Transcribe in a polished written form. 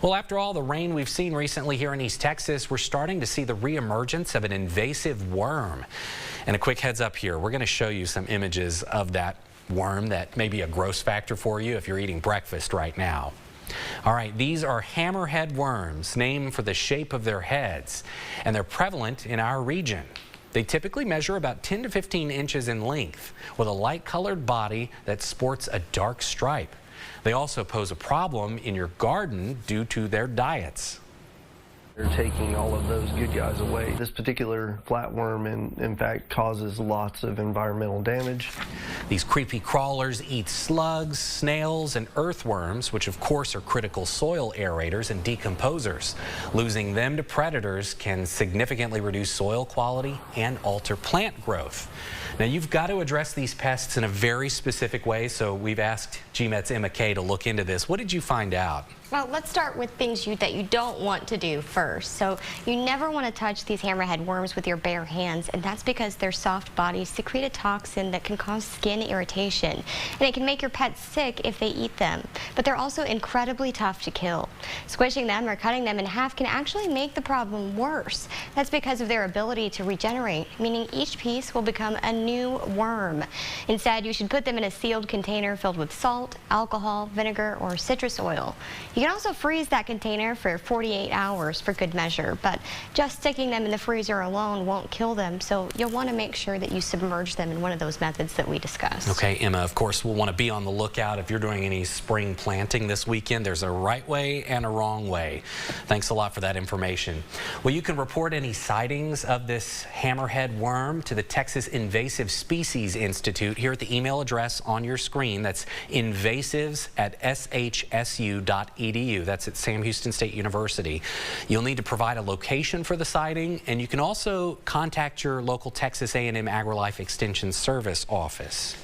Well, after all the rain we've seen recently here in East Texas, we're starting to see the reemergence of an invasive worm. And a quick heads up here, we're going to show you some images of that worm that may be a gross factor for you if you're eating breakfast right now. All right, these are hammerhead worms, named for the shape of their heads, and they're prevalent in our region. They typically measure about 10 to 15 inches in length with a light-colored body that sports a dark stripe. They also pose a problem in your garden due to their diets. They're taking all of those good guys away. This particular flatworm, in fact, causes lots of environmental damage. These creepy crawlers eat slugs, snails, and earthworms, which of course are critical soil aerators and decomposers. Losing them to predators can significantly reduce soil quality and alter plant growth. Now, you've got to address these pests in a very specific way, so we've asked GMET's Emma Kay to look into this. What did you find out? Well, let's start with things that you don't want to do first. So you never want to touch these hammerhead worms with your bare hands, and that's because their soft bodies secrete a toxin that can cause skin irritation, and it can make your pets sick if they eat them. But they're also incredibly tough to kill. Squishing them or cutting them in half can actually make the problem worse. That's because of their ability to regenerate, meaning each piece will become a new worm. Instead, you should put them in a sealed container filled with salt, alcohol, vinegar, or citrus oil. You can also freeze that container for 48 hours for good measure, but just sticking them in the freezer alone won't kill them, so you'll want to make sure that you submerge them in one of those methods that we discussed. Okay, Emma, of course, we'll want to be on the lookout if you're doing any spring planting this weekend. There's a right way and a wrong way. Thanks a lot for that information. Well, you can report any sightings of this hammerhead worm to the Texas Invasive Species Institute here at the email address on your screen. That's invasives@shsu.edu. That's at Sam Houston State University. You'll need to provide a location for the sighting, and you can also contact your local Texas A&M AgriLife Extension Service office.